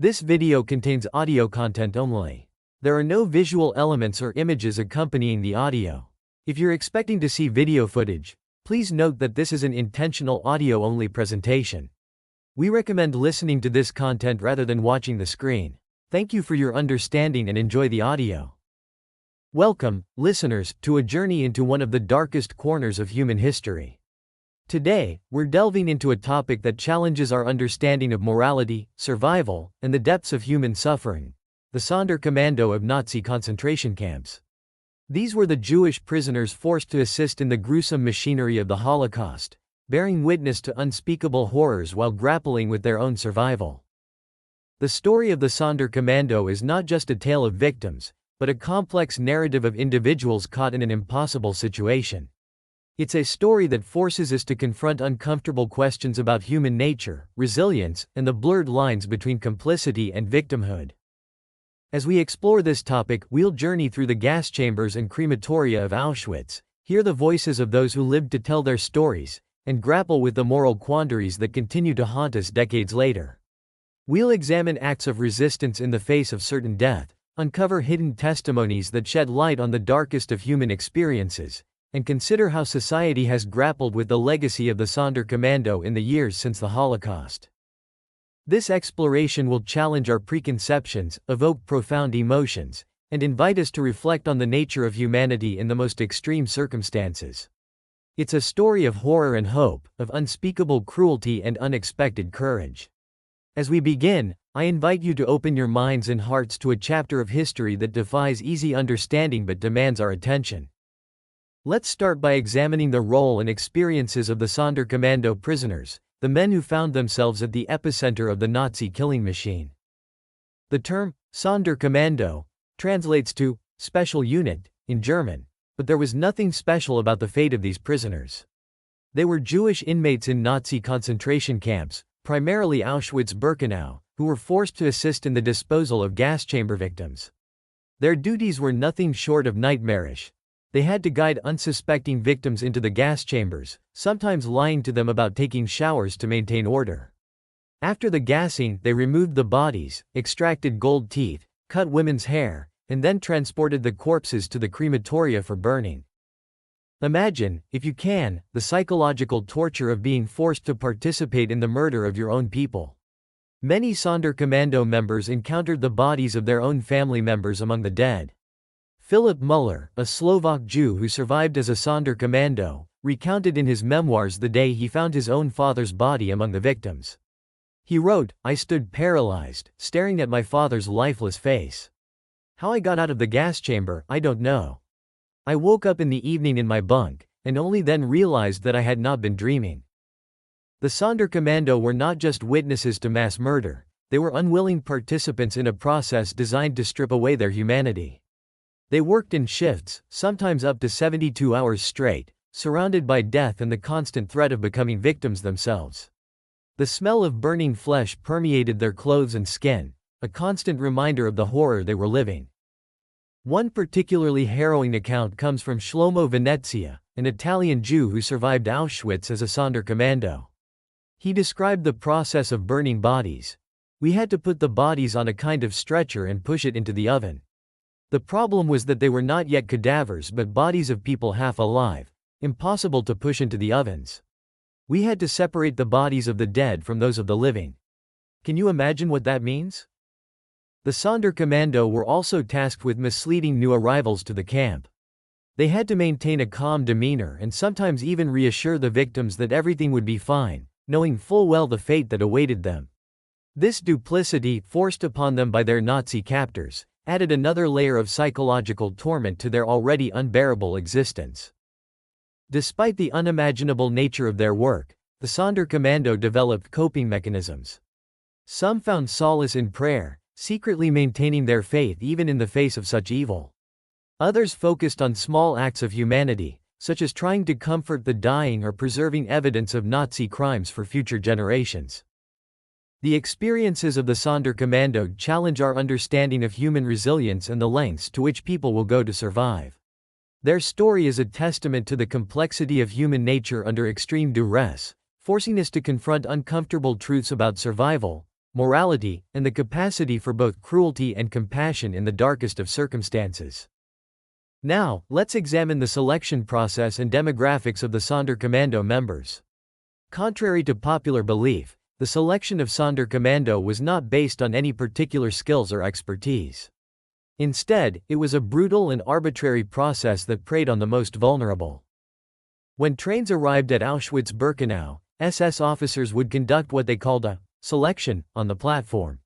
This video contains audio content only. There are no visual elements or images accompanying the audio. If you're expecting to see video footage, please note that this is an intentional audio-only presentation. We recommend listening to this content rather than watching the screen. Thank you for your understanding and enjoy the audio. Welcome, listeners, to a journey into one of the darkest corners of human history. Today, we're delving into a topic that challenges our understanding of morality, survival, and the depths of human suffering: the Sonderkommando of Nazi concentration camps. These were the Jewish prisoners forced to assist in the gruesome machinery of the Holocaust, bearing witness to unspeakable horrors while grappling with their own survival. The story of the Sonderkommando is not just a tale of victims, but a complex narrative of individuals caught in an impossible situation. It's a story that forces us to confront uncomfortable questions about human nature, resilience, and the blurred lines between complicity and victimhood. As we explore this topic, we'll journey through the gas chambers and crematoria of Auschwitz, hear the voices of those who lived to tell their stories, and grapple with the moral quandaries that continue to haunt us decades later. We'll examine acts of resistance in the face of certain death, uncover hidden testimonies that shed light on the darkest of human experiences, and consider how society has grappled with the legacy of the Sonderkommando in the years since the Holocaust. This exploration will challenge our preconceptions, evoke profound emotions, and invite us to reflect on the nature of humanity in the most extreme circumstances. It's a story of horror and hope, of unspeakable cruelty and unexpected courage. As we begin, I invite you to open your minds and hearts to a chapter of history that defies easy understanding but demands our attention. Let's start by examining the role and experiences of the Sonderkommando prisoners, the men who found themselves at the epicenter of the Nazi killing machine. The term Sonderkommando translates to special unit in German, but there was nothing special about the fate of these prisoners. They were Jewish inmates in Nazi concentration camps, primarily Auschwitz-Birkenau, who were forced to assist in the disposal of gas chamber victims. Their duties were nothing short of nightmarish. They had to guide unsuspecting victims into the gas chambers, sometimes lying to them about taking showers to maintain order. After the gassing, they removed the bodies, extracted gold teeth, cut women's hair, and then transported the corpses to the crematoria for burning. Imagine, if you can, the psychological torture of being forced to participate in the murder of your own people. Many Sonderkommando members encountered the bodies of their own family members among the dead. Philip Muller, a Slovak Jew who survived as a Sonderkommando, recounted in his memoirs the day he found his own father's body among the victims. He wrote, "I stood paralyzed, staring at my father's lifeless face. How I got out of the gas chamber, I don't know. I woke up in the evening in my bunk, and only then realized that I had not been dreaming." The Sonderkommando were not just witnesses to mass murder, they were unwilling participants in a process designed to strip away their humanity. They worked in shifts, sometimes up to 72 hours straight, surrounded by death and the constant threat of becoming victims themselves. The smell of burning flesh permeated their clothes and skin, a constant reminder of the horror they were living. One particularly harrowing account comes from Shlomo Venezia, an Italian Jew who survived Auschwitz as a Sonderkommando. He described the process of burning bodies. "We had to put the bodies on a kind of stretcher and push it into the oven. The problem was that they were not yet cadavers but bodies of people half alive, impossible to push into the ovens. We had to separate the bodies of the dead from those of the living." Can you imagine what that means? The Sonderkommando were also tasked with misleading new arrivals to the camp. They had to maintain a calm demeanor and sometimes even reassure the victims that everything would be fine, knowing full well the fate that awaited them. This duplicity, forced upon them by their Nazi captors, added another layer of psychological torment to their already unbearable existence. Despite the unimaginable nature of their work, the Sonderkommando developed coping mechanisms. Some found solace in prayer, secretly maintaining their faith even in the face of such evil. Others focused on small acts of humanity, such as trying to comfort the dying or preserving evidence of Nazi crimes for future generations. The experiences of the Sonderkommando challenge our understanding of human resilience and the lengths to which people will go to survive. Their story is a testament to the complexity of human nature under extreme duress, forcing us to confront uncomfortable truths about survival, morality, and the capacity for both cruelty and compassion in the darkest of circumstances. Now, let's examine the selection process and demographics of the Sonderkommando members. Contrary to popular belief, the selection of Sonderkommando was not based on any particular skills or expertise. Instead, it was a brutal and arbitrary process that preyed on the most vulnerable. When trains arrived at Auschwitz-Birkenau, SS officers would conduct what they called a selection on the platform.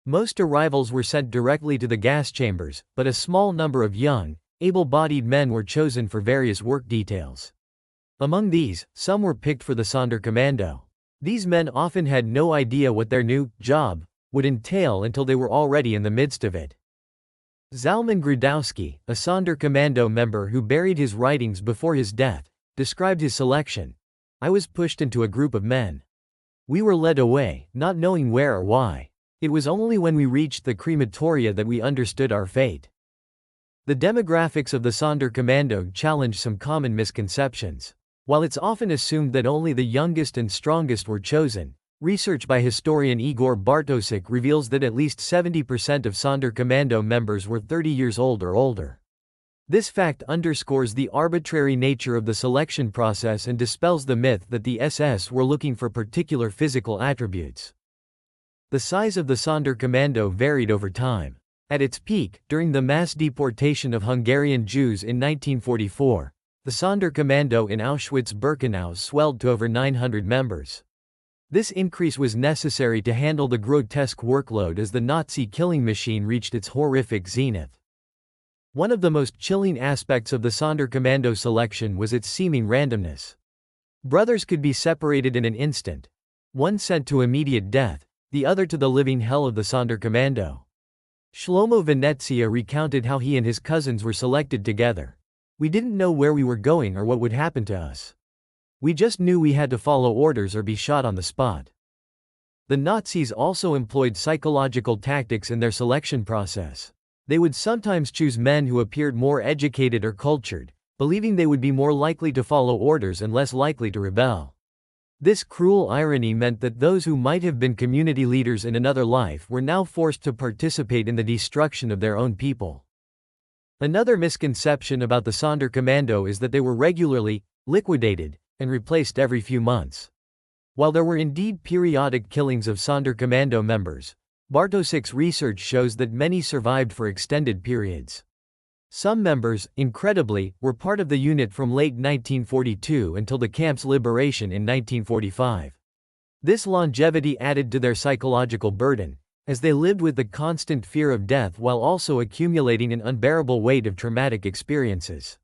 Most arrivals were sent directly to the gas chambers, but a small number of young, able-bodied men were chosen for various work details. Among these, some were picked for the Sonderkommando. These men often had no idea what their new job would entail until they were already in the midst of it. Zalman Gradowski, a Sonderkommando member who buried his writings before his death, described his selection. "I was pushed into a group of men. We were led away, not knowing where or why. It was only when we reached the crematoria that we understood our fate." The demographics of the Sonderkommando challenge some common misconceptions. While it's often assumed that only the youngest and strongest were chosen, research by historian Igor Bartosik reveals that at least 70% of Sonderkommando members were 30 years old or older. This fact underscores the arbitrary nature of the selection process and dispels the myth that the SS were looking for particular physical attributes. The size of the Sonderkommando varied over time. At its peak, during the mass deportation of Hungarian Jews in 1944, the Sonderkommando in Auschwitz-Birkenau swelled to over 900 members. This increase was necessary to handle the grotesque workload as the Nazi killing machine reached its horrific zenith. One of the most chilling aspects of the Sonderkommando selection was its seeming randomness. Brothers could be separated in an instant. One sent to immediate death, the other to the living hell of the Sonderkommando. Shlomo Venezia recounted how he and his cousins were selected together. "We didn't know where we were going or what would happen to us. We just knew we had to follow orders or be shot on the spot." The Nazis also employed psychological tactics in their selection process. They would sometimes choose men who appeared more educated or cultured, believing they would be more likely to follow orders and less likely to rebel. This cruel irony meant that those who might have been community leaders in another life were now forced to participate in the destruction of their own people. Another misconception about the Sonderkommando is that they were regularly liquidated and replaced every few months. While there were indeed periodic killings of Sonderkommando members, Bartosik's research shows that many survived for extended periods. Some members, incredibly, were part of the unit from late 1942 until the camp's liberation in 1945. This longevity added to their psychological burden, as they lived with the constant fear of death while also accumulating an unbearable weight of traumatic experiences.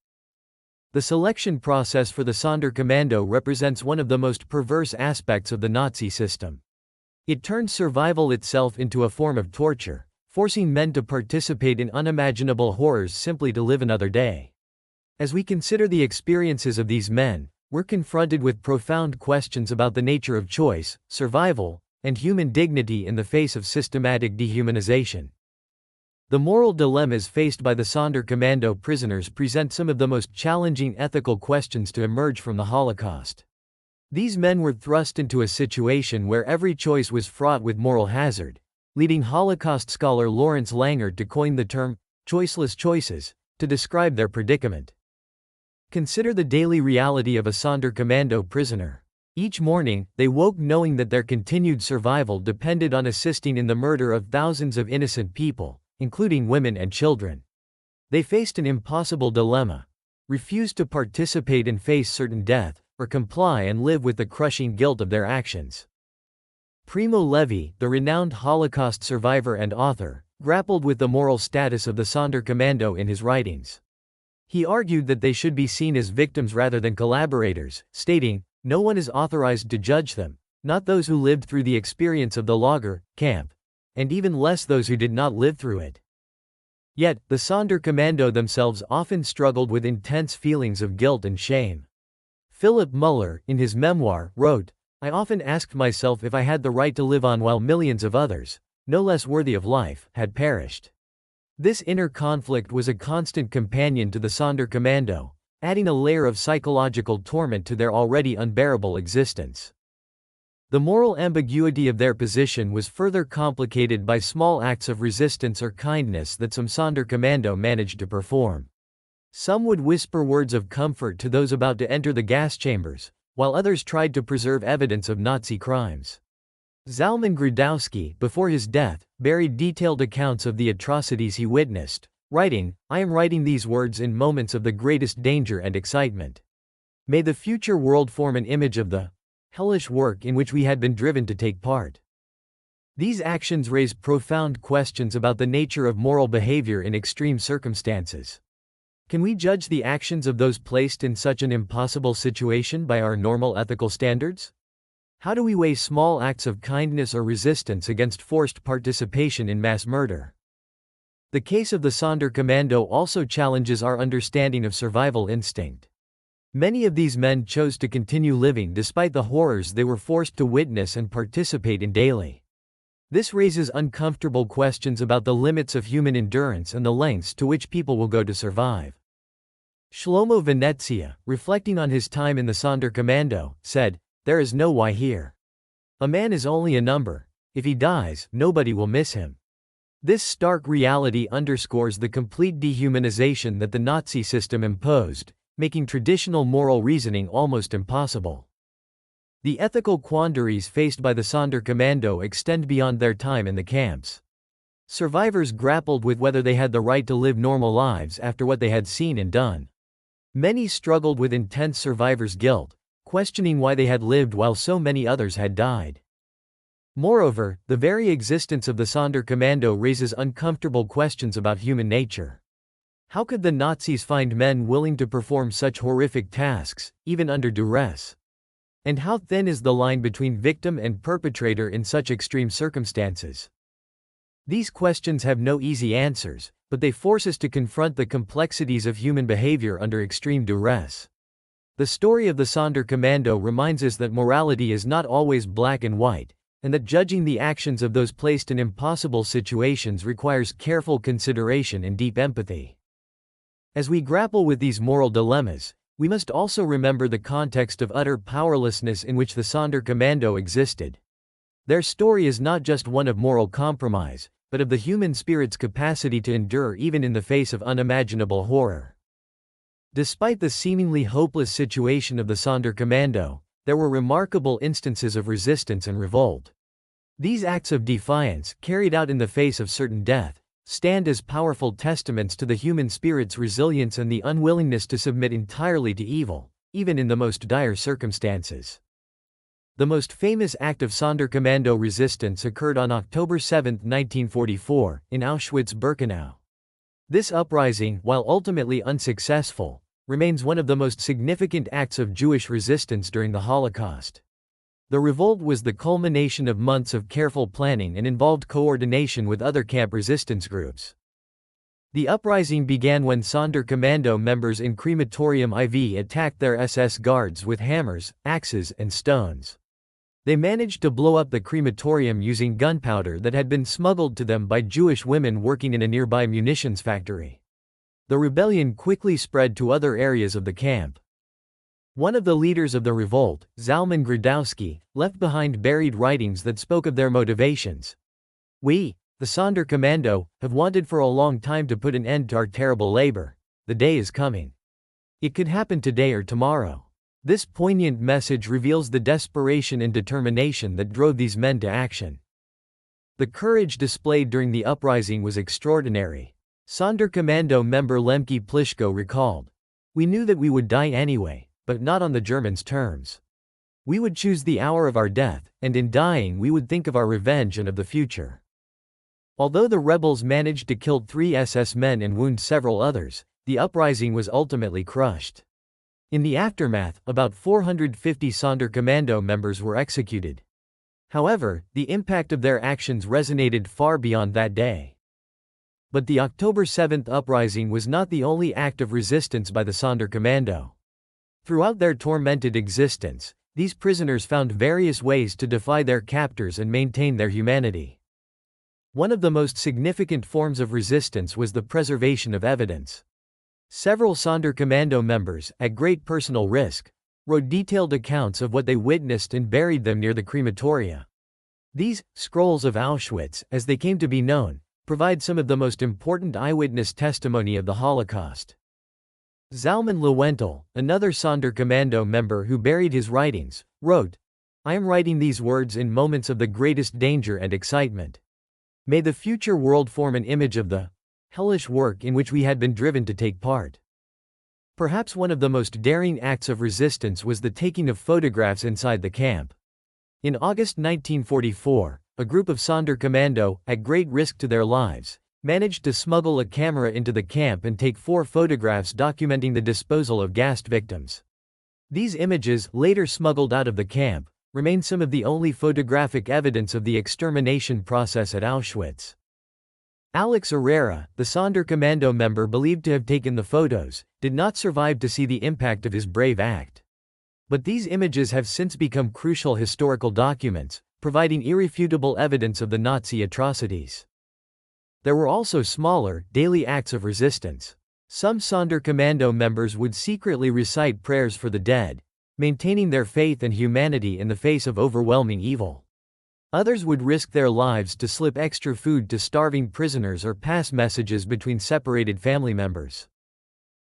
The selection process for the Sonderkommando represents one of the most perverse aspects of the Nazi system. It turned survival itself into a form of torture, forcing men to participate in unimaginable horrors simply to live another day. As we consider the experiences of these men, we're confronted with profound questions about the nature of choice, survival, and human dignity in the face of systematic dehumanization. The moral dilemmas faced by the Sonderkommando prisoners present some of the most challenging ethical questions to emerge from the Holocaust. These men were thrust into a situation where every choice was fraught with moral hazard, leading Holocaust scholar Lawrence Langer to coin the term, choiceless choices, to describe their predicament. Consider the daily reality of a Sonderkommando prisoner. Each morning, they woke knowing that their continued survival depended on assisting in the murder of thousands of innocent people, including women and children. They faced an impossible dilemma: refuse to participate and face certain death, or comply and live with the crushing guilt of their actions. Primo Levi, the renowned Holocaust survivor and author, grappled with the moral status of the Sonderkommando in his writings. He argued that they should be seen as victims rather than collaborators, stating, "No one is authorized to judge them, not those who lived through the experience of the lager camp, and even less those who did not live through it." Yet, the Sonderkommando themselves often struggled with intense feelings of guilt and shame. Philip Muller, in his memoir, wrote, "I often asked myself if I had the right to live on while millions of others, no less worthy of life, had perished." This inner conflict was a constant companion to the Sonderkommando, adding a layer of psychological torment to their already unbearable existence. The moral ambiguity of their position was further complicated by small acts of resistance or kindness that some Sonderkommando managed to perform. Some would whisper words of comfort to those about to enter the gas chambers, while others tried to preserve evidence of Nazi crimes. Zalman Gradowski, before his death, buried detailed accounts of the atrocities he witnessed, writing, "I am writing these words in moments of the greatest danger and excitement. May the future world form an image of the hellish work in which we had been driven to take part." These actions raise profound questions about the nature of moral behavior in extreme circumstances. Can we judge the actions of those placed in such an impossible situation by our normal ethical standards? How do we weigh small acts of kindness or resistance against forced participation in mass murder? The case of the Sonderkommando also challenges our understanding of survival instinct. Many of these men chose to continue living despite the horrors they were forced to witness and participate in daily. This raises uncomfortable questions about the limits of human endurance and the lengths to which people will go to survive. Shlomo Venezia, reflecting on his time in the Sonderkommando, said, "There is no why here. A man is only a number. If he dies, nobody will miss him." This stark reality underscores the complete dehumanization that the Nazi system imposed, making traditional moral reasoning almost impossible. The ethical quandaries faced by the Sonderkommando extend beyond their time in the camps. Survivors grappled with whether they had the right to live normal lives after what they had seen and done. Many struggled with intense survivor's guilt, questioning why they had lived while so many others had died. Moreover, the very existence of the Sonderkommando raises uncomfortable questions about human nature. How could the Nazis find men willing to perform such horrific tasks, even under duress? And how thin is the line between victim and perpetrator in such extreme circumstances? These questions have no easy answers, but they force us to confront the complexities of human behavior under extreme duress. The story of the Sonderkommando reminds us that morality is not always black and white, and that judging the actions of those placed in impossible situations requires careful consideration and deep empathy. As we grapple with these moral dilemmas, we must also remember the context of utter powerlessness in which the Sonderkommando existed. Their story is not just one of moral compromise, but of the human spirit's capacity to endure even in the face of unimaginable horror. Despite the seemingly hopeless situation of the Sonderkommando, there were remarkable instances of resistance and revolt. These acts of defiance, carried out in the face of certain death, stand as powerful testaments to the human spirit's resilience and the unwillingness to submit entirely to evil, even in the most dire circumstances. The most famous act of Sonderkommando resistance occurred on October 7, 1944, in Auschwitz-Birkenau. This uprising, while ultimately unsuccessful, remains one of the most significant acts of Jewish resistance during the Holocaust. The revolt was the culmination of months of careful planning and involved coordination with other camp resistance groups. The uprising began when Sonderkommando members in Crematorium IV attacked their SS guards with hammers, axes, and stones. They managed to blow up the crematorium using gunpowder that had been smuggled to them by Jewish women working in a nearby munitions factory. The rebellion quickly spread to other areas of the camp. One of the leaders of the revolt, Zalman Gradowski, left behind buried writings that spoke of their motivations. "We, the Sonderkommando, have wanted for a long time to put an end to our terrible labor. The day is coming. It could happen today or tomorrow." This poignant message reveals the desperation and determination that drove these men to action. The courage displayed during the uprising was extraordinary. Sonderkommando member Lemke Pliszko recalled, "We knew that we would die anyway, but not on the Germans' terms. We would choose the hour of our death, and in dying we would think of our revenge and of the future." Although the rebels managed to kill 3 SS men and wound several others, the uprising was ultimately crushed. In the aftermath, about 450 Sonderkommando members were executed. However, the impact of their actions resonated far beyond that day. But the October 7 uprising was not the only act of resistance by the Sonderkommando. Throughout their tormented existence, these prisoners found various ways to defy their captors and maintain their humanity. One of the most significant forms of resistance was the preservation of evidence. Several Sonderkommando members, at great personal risk, wrote detailed accounts of what they witnessed and buried them near the crematoria. These scrolls of Auschwitz, as they came to be known, provide some of the most important eyewitness testimony of the Holocaust. Zalman Lowenthal, another Sonderkommando member who buried his writings, wrote, "I am writing these words in moments of the greatest danger and excitement. May the future world form an image of the hellish work in which we had been driven to take part." Perhaps one of the most daring acts of resistance was the taking of photographs inside the camp. In August 1944, a group of Sonderkommando, at great risk to their lives, managed to smuggle a camera into the camp and take 4 photographs documenting the disposal of gassed victims. These images, later smuggled out of the camp, remain some of the only photographic evidence of the extermination process at Auschwitz. Alex Herrera, the Sonderkommando member believed to have taken the photos, did not survive to see the impact of his brave act. But these images have since become crucial historical documents, providing irrefutable evidence of the Nazi atrocities. There were also smaller, daily acts of resistance. Some Sonderkommando members would secretly recite prayers for the dead, maintaining their faith and humanity in the face of overwhelming evil. Others would risk their lives to slip extra food to starving prisoners or pass messages between separated family members.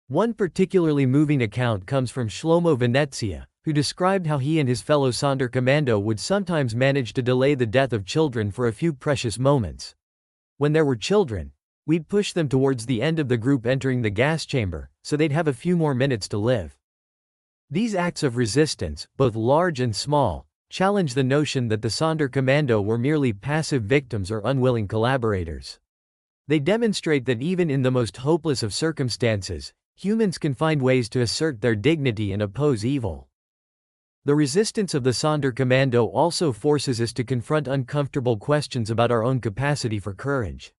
One particularly moving account comes from Shlomo Venezia, who described how he and his fellow Sonderkommando would sometimes manage to delay the death of children for a few precious moments. When there were children, we'd push them towards the end of the group entering the gas chamber, so they'd have a few more minutes to live. These acts of resistance, both large and small, challenge the notion that the Sonderkommando were merely passive victims or unwilling collaborators. They demonstrate that even in the most hopeless of circumstances, humans can find ways to assert their dignity and oppose evil. The resistance of the Sonderkommando also forces us to confront uncomfortable questions about our own capacity for courage.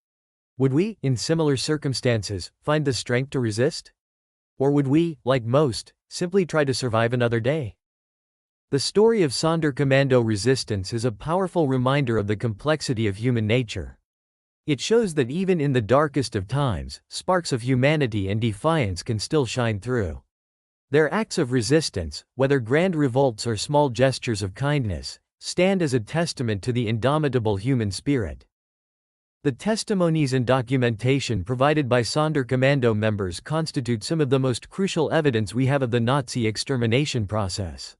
Would we, in similar circumstances, find the strength to resist? Or would we, like most, simply try to survive another day? The story of Sonderkommando resistance is a powerful reminder of the complexity of human nature. It shows that even in the darkest of times, sparks of humanity and defiance can still shine through. Their acts of resistance, whether grand revolts or small gestures of kindness, stand as a testament to the indomitable human spirit. The testimonies and documentation provided by Sonderkommando members constitute some of the most crucial evidence we have of the Nazi extermination process.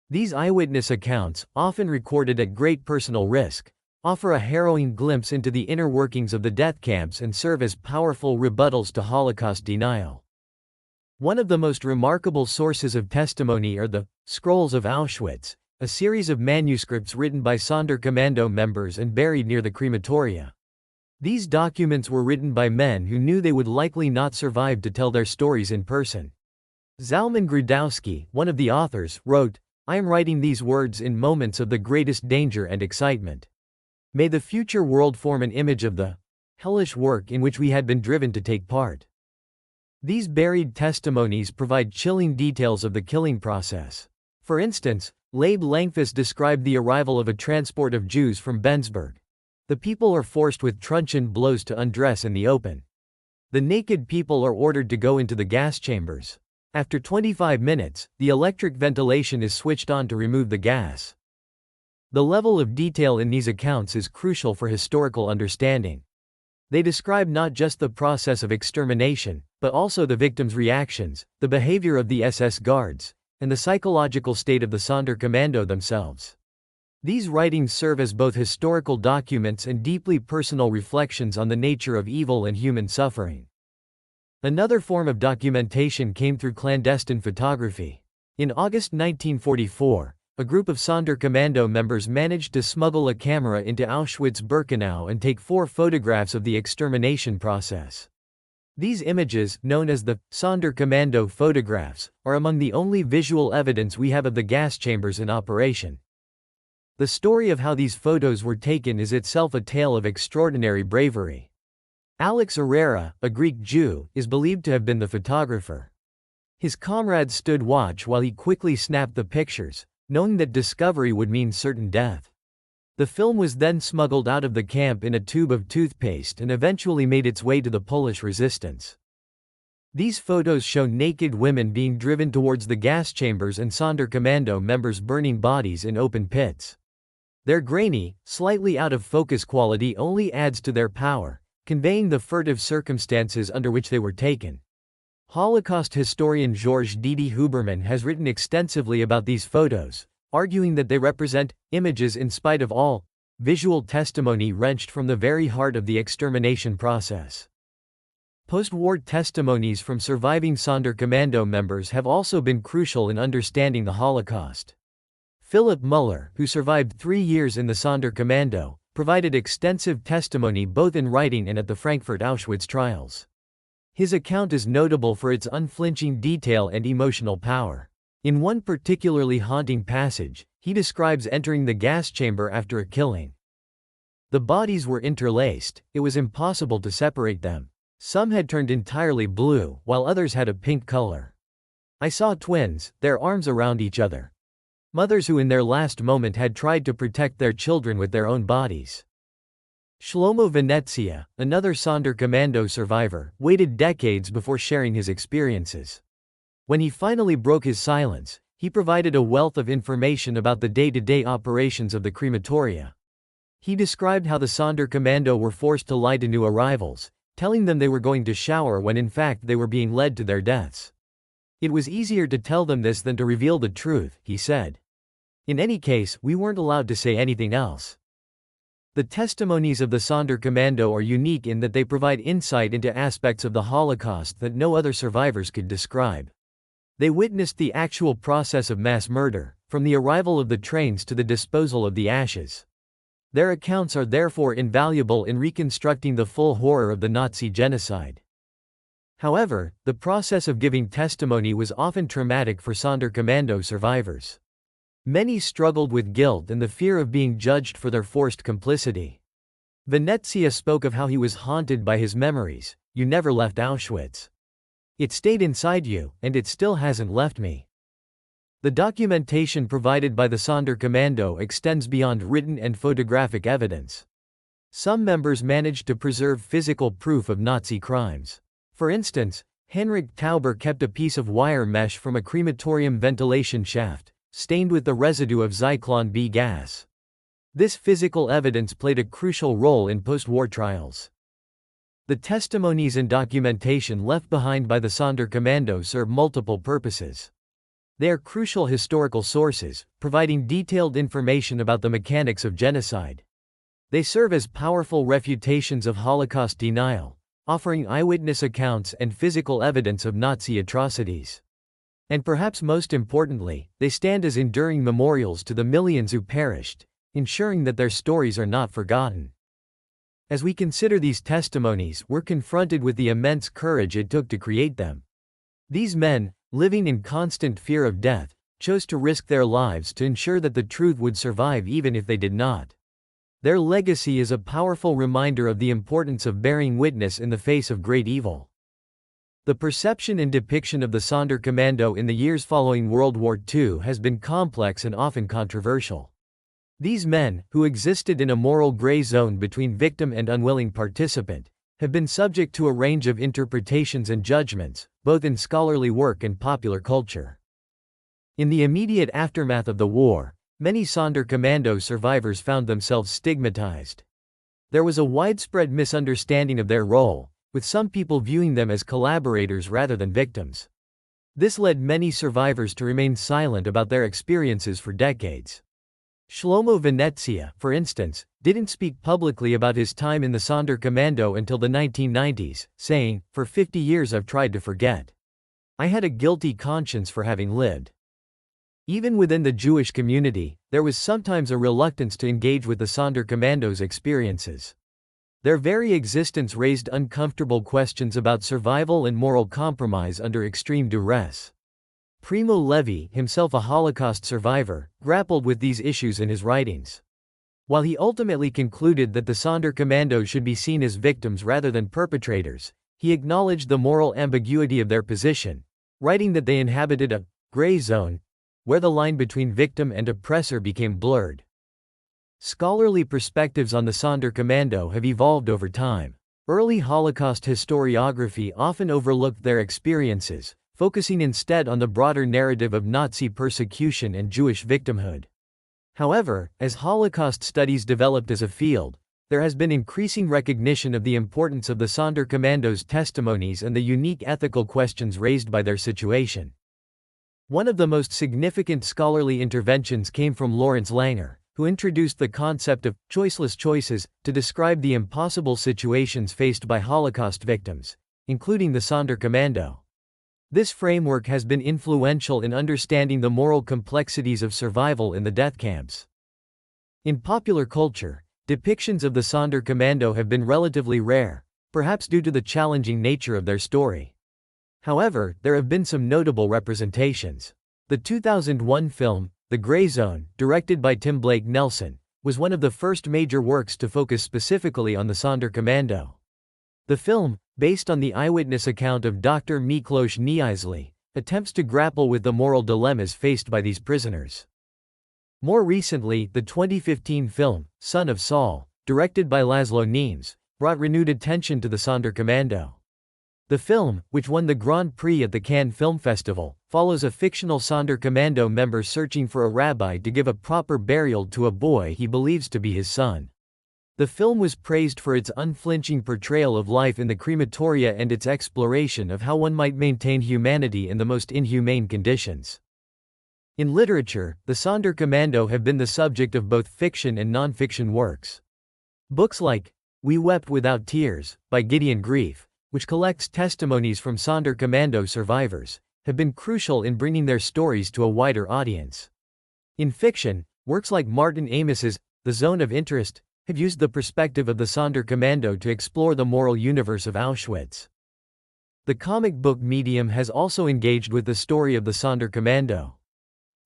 These eyewitness accounts, often recorded at great personal risk, offer a harrowing glimpse into the inner workings of the death camps and serve as powerful rebuttals to Holocaust denial. One of the most remarkable sources of testimony are the Scrolls of Auschwitz, a series of manuscripts written by Sonderkommando members and buried near the crematoria. These documents were written by men who knew they would likely not survive to tell their stories in person. Zalman Grudowski, one of the authors, wrote, "I am writing these words in moments of the greatest danger and excitement. May the future world form an image of the hellish work in which we had been driven to take part." These buried testimonies provide chilling details of the killing process. For instance, Leib Langfus described the arrival of a transport of Jews from Bensberg. The people are forced with truncheon blows to undress in the open. The naked people are ordered to go into the gas chambers. After 25 minutes, the electric ventilation is switched on to remove the gas. The level of detail in these accounts is crucial for historical understanding. They describe not just the process of extermination, but also the victims' reactions, the behavior of the SS guards, and the psychological state of the Sonderkommando themselves. These writings serve as both historical documents and deeply personal reflections on the nature of evil and human suffering. Another form of documentation came through clandestine photography. In August 1944, a group of Sonderkommando members managed to smuggle a camera into Auschwitz-Birkenau and take 4 photographs of the extermination process. These images, known as the Sonderkommando photographs, are among the only visual evidence we have of the gas chambers in operation. The story of how these photos were taken is itself a tale of extraordinary bravery. Alex Herrera, a Greek Jew, is believed to have been the photographer. His comrades stood watch while he quickly snapped the pictures, knowing that discovery would mean certain death. The film was then smuggled out of the camp in a tube of toothpaste and eventually made its way to the Polish resistance. These photos show naked women being driven towards the gas chambers and Sonderkommando members burning bodies in open pits. Their grainy, slightly out of focus quality only adds to their power, conveying the furtive circumstances under which they were taken. Holocaust historian Georges Didi Huberman has written extensively about these photos, arguing that they represent images in spite of all visual testimony wrenched from the very heart of the extermination process. Post-war testimonies from surviving Sonderkommando members have also been crucial in understanding the Holocaust. Philipp Müller, who survived 3 years in the Sonderkommando, provided extensive testimony both in writing and at the Frankfurt Auschwitz trials. His account is notable for its unflinching detail and emotional power. In one particularly haunting passage, he describes entering the gas chamber after a killing. The bodies were interlaced, it was impossible to separate them. Some had turned entirely blue, while others had a pink color. I saw twins, their arms around each other. Mothers who in their last moment had tried to protect their children with their own bodies. Shlomo Venezia, another Sonderkommando survivor, waited decades before sharing his experiences. When he finally broke his silence, he provided a wealth of information about the day-to-day operations of the crematoria. He described how the Sonderkommando were forced to lie to new arrivals, telling them they were going to shower when in fact they were being led to their deaths. It was easier to tell them this than to reveal the truth, he said. In any case, we weren't allowed to say anything else. The testimonies of the Sonderkommando are unique in that they provide insight into aspects of the Holocaust that no other survivors could describe. They witnessed the actual process of mass murder, from the arrival of the trains to the disposal of the ashes. Their accounts are therefore invaluable in reconstructing the full horror of the Nazi genocide. However, the process of giving testimony was often traumatic for Sonderkommando survivors. Many struggled with guilt and the fear of being judged for their forced complicity. Venezia spoke of how he was haunted by his memories. "You never left Auschwitz. It stayed inside you, and it still hasn't left me." The documentation provided by the Sonderkommando extends beyond written and photographic evidence. Some members managed to preserve physical proof of Nazi crimes. For instance, Henrik Tauber kept a piece of wire mesh from a crematorium ventilation shaft, stained with the residue of Zyklon B gas. This physical evidence played a crucial role in post-war trials. The testimonies and documentation left behind by the Sonderkommando serve multiple purposes. They are crucial historical sources, providing detailed information about the mechanics of genocide. They serve as powerful refutations of Holocaust denial, offering eyewitness accounts and physical evidence of Nazi atrocities. And perhaps most importantly, they stand as enduring memorials to the millions who perished, ensuring that their stories are not forgotten. As we consider these testimonies, we're confronted with the immense courage it took to create them. These men, living in constant fear of death, chose to risk their lives to ensure that the truth would survive even if they did not. Their legacy is a powerful reminder of the importance of bearing witness in the face of great evil. The perception and depiction of the Sonderkommando in the years following World War II has been complex and often controversial. These men, who existed in a moral gray zone between victim and unwilling participant, have been subject to a range of interpretations and judgments, both in scholarly work and popular culture. In the immediate aftermath of the war, many Sonderkommando survivors found themselves stigmatized. There was a widespread misunderstanding of their role, with some people viewing them as collaborators rather than victims. This led many survivors to remain silent about their experiences for decades. Shlomo Venezia, for instance, didn't speak publicly about his time in the Sonderkommando until the 1990s, saying, "For 50 years I've tried to forget. I had a guilty conscience for having lived." Even within the Jewish community, there was sometimes a reluctance to engage with the Sonderkommando's experiences. Their very existence raised uncomfortable questions about survival and moral compromise under extreme duress. Primo Levi, himself a Holocaust survivor, grappled with these issues in his writings. While he ultimately concluded that the Sonderkommando should be seen as victims rather than perpetrators, he acknowledged the moral ambiguity of their position, writing that they inhabited a gray zone, where the line between victim and oppressor became blurred. Scholarly perspectives on the Sonderkommando have evolved over time. Early Holocaust historiography often overlooked their experiences, focusing instead on the broader narrative of Nazi persecution and Jewish victimhood. However, as Holocaust studies developed as a field, there has been increasing recognition of the importance of the Sonderkommando's testimonies and the unique ethical questions raised by their situation. One of the most significant scholarly interventions came from Lawrence Langer, who introduced the concept of choiceless choices to describe the impossible situations faced by Holocaust victims, including the Sonderkommando. This framework has been influential in understanding the moral complexities of survival in the death camps. In popular culture, depictions of the Sonderkommando have been relatively rare, perhaps due to the challenging nature of their story. However, there have been some notable representations. The 2001 film, The Gray Zone, directed by Tim Blake Nelson, was one of the first major works to focus specifically on the Sonderkommando. The film, based on the eyewitness account of Dr. Miklos Niaisli, attempts to grapple with the moral dilemmas faced by these prisoners. More recently, the 2015 film, Son of Saul, directed by Laszlo Nemes, brought renewed attention to the Sonderkommando. The film, which won the Grand Prix at the Cannes Film Festival, follows a fictional Sonderkommando member searching for a rabbi to give a proper burial to a boy he believes to be his son. The film was praised for its unflinching portrayal of life in the crematoria and its exploration of how one might maintain humanity in the most inhumane conditions. In literature, the Sonderkommando have been the subject of both fiction and non-fiction works. Books like We Wept Without Tears, by Gideon Grief, which collects testimonies from Sonderkommando survivors, have been crucial in bringing their stories to a wider audience. In fiction, works like Martin Amis's The Zone of Interest have used the perspective of the Sonderkommando to explore the moral universe of Auschwitz. The comic book medium has also engaged with the story of the Sonderkommando.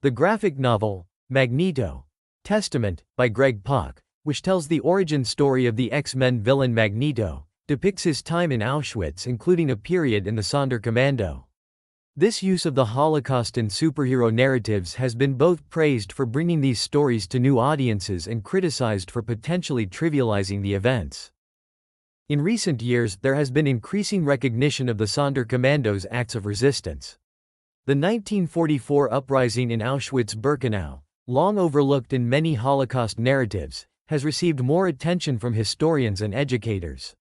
The graphic novel, Magneto, Testament, by Greg Pak, which tells the origin story of the X-Men villain Magneto, depicts his time in Auschwitz, including a period in the Sonderkommando. This use of the Holocaust in superhero narratives has been both praised for bringing these stories to new audiences and criticized for potentially trivializing the events. In recent years, there has been increasing recognition of the Sonderkommando's acts of resistance. The 1944 uprising in Auschwitz-Birkenau, long overlooked in many Holocaust narratives, has received more attention from historians and educators.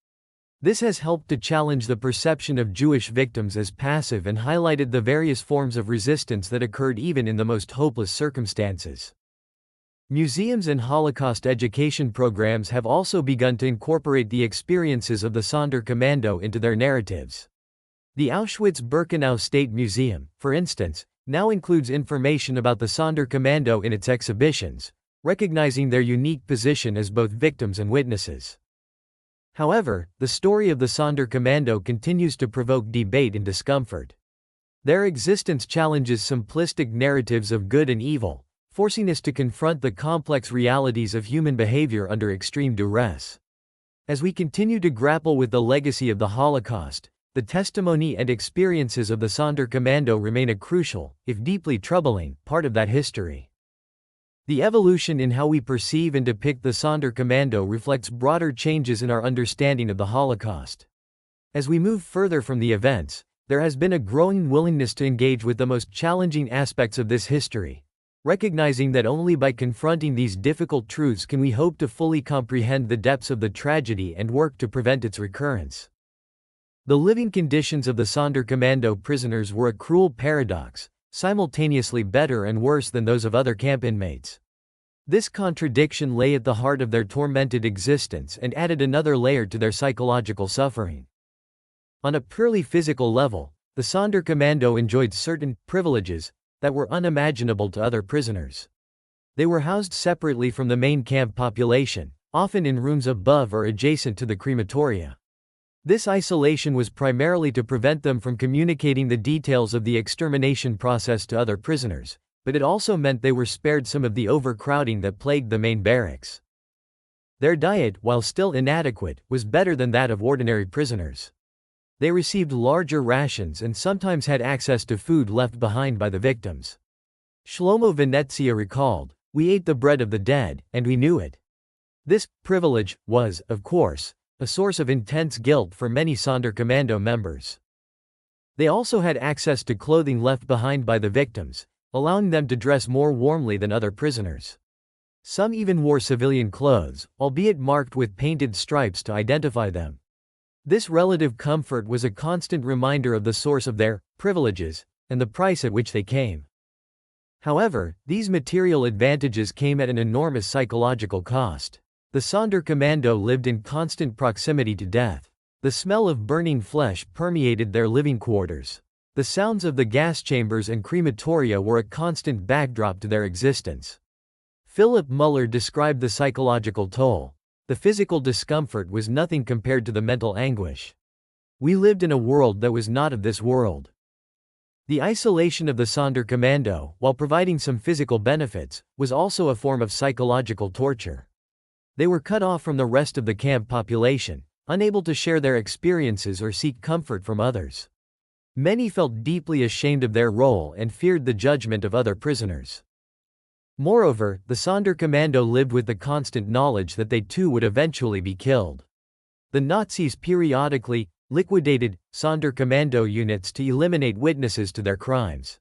This has helped to challenge the perception of Jewish victims as passive and highlighted the various forms of resistance that occurred even in the most hopeless circumstances. Museums and Holocaust education programs have also begun to incorporate the experiences of the Sonderkommando into their narratives. The Auschwitz-Birkenau State Museum, for instance, now includes information about the Sonderkommando in its exhibitions, recognizing their unique position as both victims and witnesses. However, the story of the Sonderkommando continues to provoke debate and discomfort. Their existence challenges simplistic narratives of good and evil, forcing us to confront the complex realities of human behavior under extreme duress. As we continue to grapple with the legacy of the Holocaust, the testimony and experiences of the Sonderkommando remain a crucial, if deeply troubling, part of that history. The evolution in how we perceive and depict the Sonderkommando reflects broader changes in our understanding of the Holocaust. As we move further from the events, there has been a growing willingness to engage with the most challenging aspects of this history, recognizing that only by confronting these difficult truths can we hope to fully comprehend the depths of the tragedy and work to prevent its recurrence. The living conditions of the Sonderkommando prisoners were a cruel paradox, simultaneously better and worse than those of other camp inmates. This contradiction lay at the heart of their tormented existence and added another layer to their psychological suffering. On a purely physical level, the Sonderkommando enjoyed certain privileges that were unimaginable to other prisoners. They were housed separately from the main camp population, often in rooms above or adjacent to the crematoria. This isolation was primarily to prevent them from communicating the details of the extermination process to other prisoners, but it also meant they were spared some of the overcrowding that plagued the main barracks. Their diet, while still inadequate, was better than that of ordinary prisoners. They received larger rations and sometimes had access to food left behind by the victims. Shlomo Venezia recalled, "We ate the bread of the dead, and we knew it." This privilege was, of course, a source of intense guilt for many Sonderkommando members. They also had access to clothing left behind by the victims, allowing them to dress more warmly than other prisoners. Some even wore civilian clothes, albeit marked with painted stripes to identify them. This relative comfort was a constant reminder of the source of their privileges and the price at which they came. However, these material advantages came at an enormous psychological cost. The Sonderkommando lived in constant proximity to death. The smell of burning flesh permeated their living quarters. The sounds of the gas chambers and crematoria were a constant backdrop to their existence. Philip Muller described the psychological toll. The physical discomfort was nothing compared to the mental anguish. We lived in a world that was not of this world. The isolation of the Sonderkommando, while providing some physical benefits, was also a form of psychological torture. They were cut off from the rest of the camp population, unable to share their experiences or seek comfort from others. Many felt deeply ashamed of their role and feared the judgment of other prisoners. Moreover, the Sonderkommando lived with the constant knowledge that they too would eventually be killed. The Nazis periodically liquidated Sonderkommando units to eliminate witnesses to their crimes.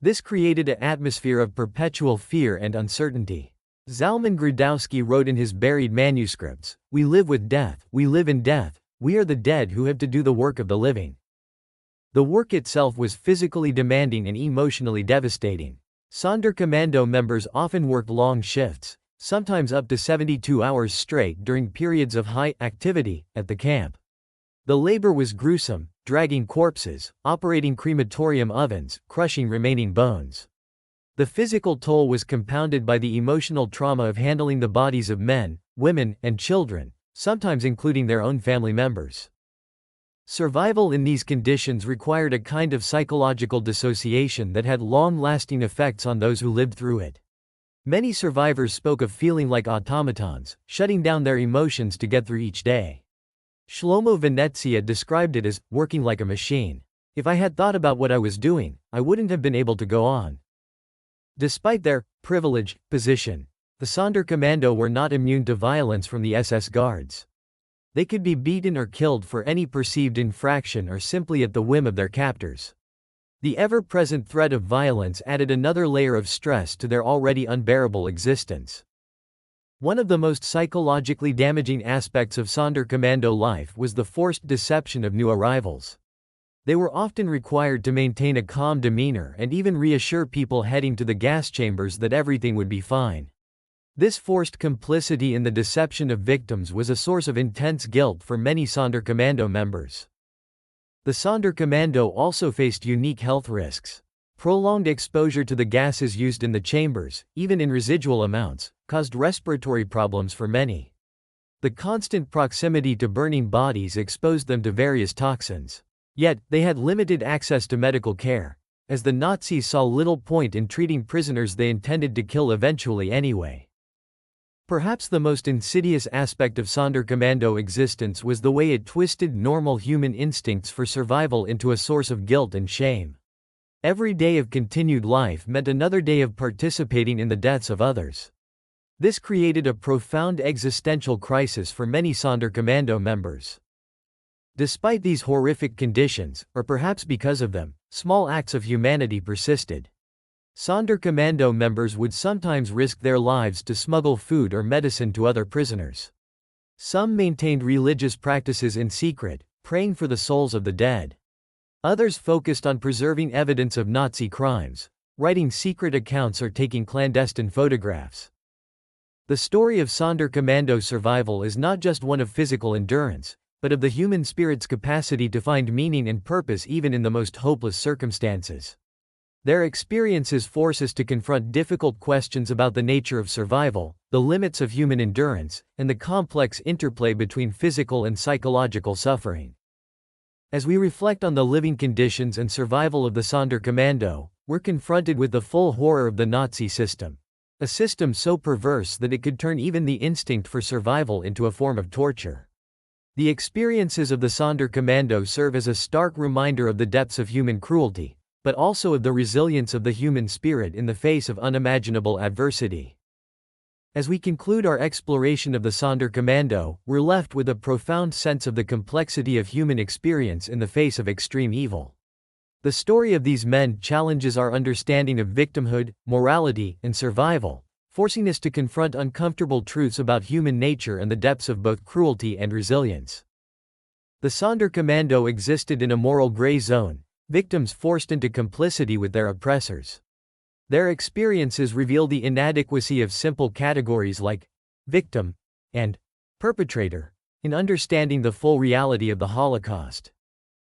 This created an atmosphere of perpetual fear and uncertainty. Zalman Gradowski wrote in his buried manuscripts, "We live with death, we live in death, we are the dead who have to do the work of the living." The work itself was physically demanding and emotionally devastating. Sonderkommando members often worked long shifts, sometimes up to 72 hours straight during periods of high activity at the camp. The labor was gruesome, dragging corpses, operating crematorium ovens, crushing remaining bones. The physical toll was compounded by the emotional trauma of handling the bodies of men, women, and children, sometimes including their own family members. Survival in these conditions required a kind of psychological dissociation that had long-lasting effects on those who lived through it. Many survivors spoke of feeling like automatons, shutting down their emotions to get through each day. Shlomo Venezia described it as working like a machine. If I had thought about what I was doing, I wouldn't have been able to go on. Despite their privileged position, the Sonderkommando were not immune to violence from the SS guards. They could be beaten or killed for any perceived infraction or simply at the whim of their captors. The ever-present threat of violence added another layer of stress to their already unbearable existence. One of the most psychologically damaging aspects of Sonderkommando life was the forced deception of new arrivals. They were often required to maintain a calm demeanor and even reassure people heading to the gas chambers that everything would be fine. This forced complicity in the deception of victims was a source of intense guilt for many Sonderkommando members. The Sonderkommando also faced unique health risks. Prolonged exposure to the gases used in the chambers, even in residual amounts, caused respiratory problems for many. The constant proximity to burning bodies exposed them to various toxins. Yet, they had limited access to medical care, as the Nazis saw little point in treating prisoners they intended to kill eventually anyway. Perhaps the most insidious aspect of Sonderkommando existence was the way it twisted normal human instincts for survival into a source of guilt and shame. Every day of continued life meant another day of participating in the deaths of others. This created a profound existential crisis for many Sonderkommando members. Despite these horrific conditions, or perhaps because of them, small acts of humanity persisted. Sonderkommando members would sometimes risk their lives to smuggle food or medicine to other prisoners. Some maintained religious practices in secret, praying for the souls of the dead. Others focused on preserving evidence of Nazi crimes, writing secret accounts or taking clandestine photographs. The story of Sonderkommando survival is not just one of physical endurance, but of the human spirit's capacity to find meaning and purpose even in the most hopeless circumstances. Their experiences force us to confront difficult questions about the nature of survival, the limits of human endurance, and the complex interplay between physical and psychological suffering. As we reflect on the living conditions and survival of the Sonderkommando, we're confronted with the full horror of the Nazi system. A system so perverse that it could turn even the instinct for survival into a form of torture. The experiences of the Sonderkommando serve as a stark reminder of the depths of human cruelty, but also of the resilience of the human spirit in the face of unimaginable adversity. As we conclude our exploration of the Sonderkommando, we're left with a profound sense of the complexity of human experience in the face of extreme evil. The story of these men challenges our understanding of victimhood, morality, and survival, forcing us to confront uncomfortable truths about human nature and the depths of both cruelty and resilience. The Sonderkommando existed in a moral gray zone, victims forced into complicity with their oppressors. Their experiences reveal the inadequacy of simple categories like victim and perpetrator in understanding the full reality of the Holocaust.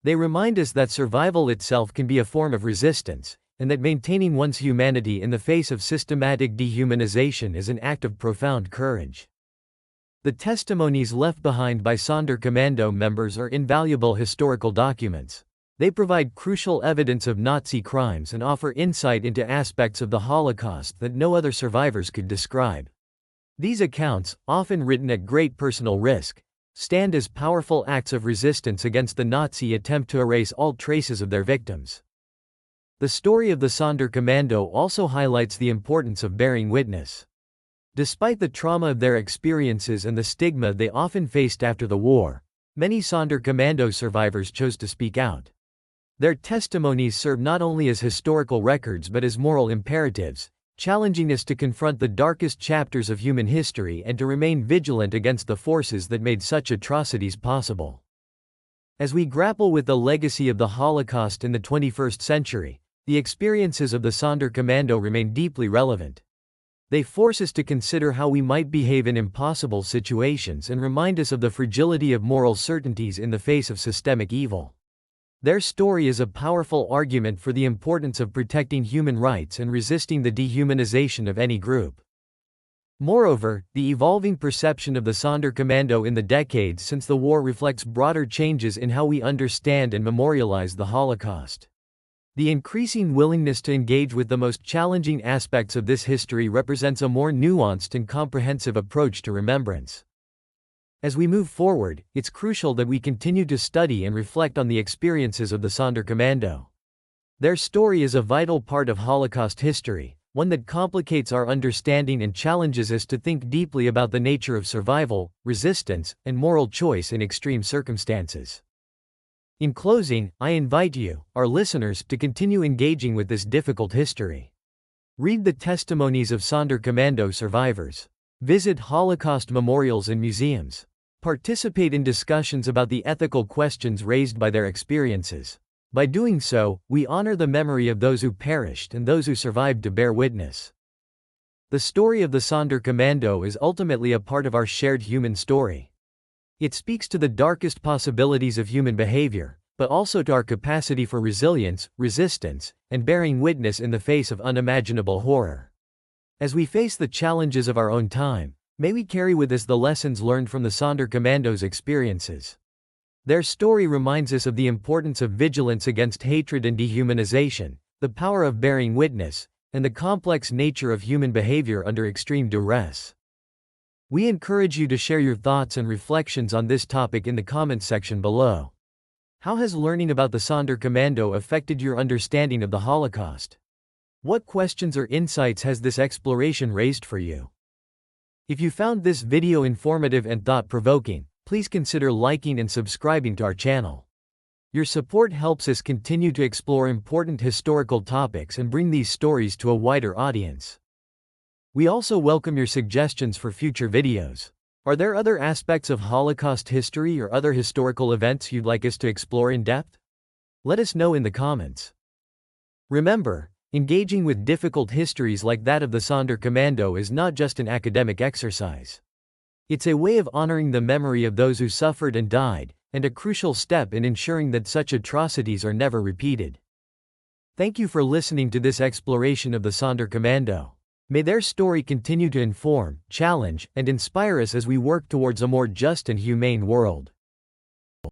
They remind us that survival itself can be a form of resistance, and that maintaining one's humanity in the face of systematic dehumanization is an act of profound courage. The testimonies left behind by Sonderkommando members are invaluable historical documents. They provide crucial evidence of Nazi crimes and offer insight into aspects of the Holocaust that no other survivors could describe. These accounts, often written at great personal risk, stand as powerful acts of resistance against the Nazi attempt to erase all traces of their victims. The story of the Sonderkommando also highlights the importance of bearing witness. Despite the trauma of their experiences and the stigma they often faced after the war, many Sonderkommando survivors chose to speak out. Their testimonies serve not only as historical records but as moral imperatives, challenging us to confront the darkest chapters of human history and to remain vigilant against the forces that made such atrocities possible. As we grapple with the legacy of the Holocaust in the 21st century, the experiences of the Sonderkommando remain deeply relevant. They force us to consider how we might behave in impossible situations and remind us of the fragility of moral certainties in the face of systemic evil. Their story is a powerful argument for the importance of protecting human rights and resisting the dehumanization of any group. Moreover, the evolving perception of the Sonderkommando in the decades since the war reflects broader changes in how we understand and memorialize the Holocaust. The increasing willingness to engage with the most challenging aspects of this history represents a more nuanced and comprehensive approach to remembrance. As we move forward, it's crucial that we continue to study and reflect on the experiences of the Sonderkommando. Their story is a vital part of Holocaust history, one that complicates our understanding and challenges us to think deeply about the nature of survival, resistance, and moral choice in extreme circumstances. In closing, I invite you, our listeners, to continue engaging with this difficult history. Read the testimonies of Sonderkommando survivors. Visit Holocaust memorials and museums. Participate in discussions about the ethical questions raised by their experiences. By doing so, we honor the memory of those who perished and those who survived to bear witness. The story of the Sonderkommando is ultimately a part of our shared human story. It speaks to the darkest possibilities of human behavior, but also to our capacity for resilience, resistance, and bearing witness in the face of unimaginable horror. As we face the challenges of our own time, may we carry with us the lessons learned from the Sonderkommando's experiences. Their story reminds us of the importance of vigilance against hatred and dehumanization, the power of bearing witness, and the complex nature of human behavior under extreme duress. We encourage you to share your thoughts and reflections on this topic in the comments section below. How has learning about the Sonderkommando affected your understanding of the Holocaust? What questions or insights has this exploration raised for you? If you found this video informative and thought-provoking, please consider liking and subscribing to our channel. Your support helps us continue to explore important historical topics and bring these stories to a wider audience. We also welcome your suggestions for future videos. Are there other aspects of Holocaust history or other historical events you'd like us to explore in depth? Let us know in the comments. Remember, engaging with difficult histories like that of the Sonderkommando is not just an academic exercise. It's a way of honoring the memory of those who suffered and died, and a crucial step in ensuring that such atrocities are never repeated. Thank you for listening to this exploration of the Sonderkommando. May their story continue to inform, challenge, and inspire us as we work towards a more just and humane world.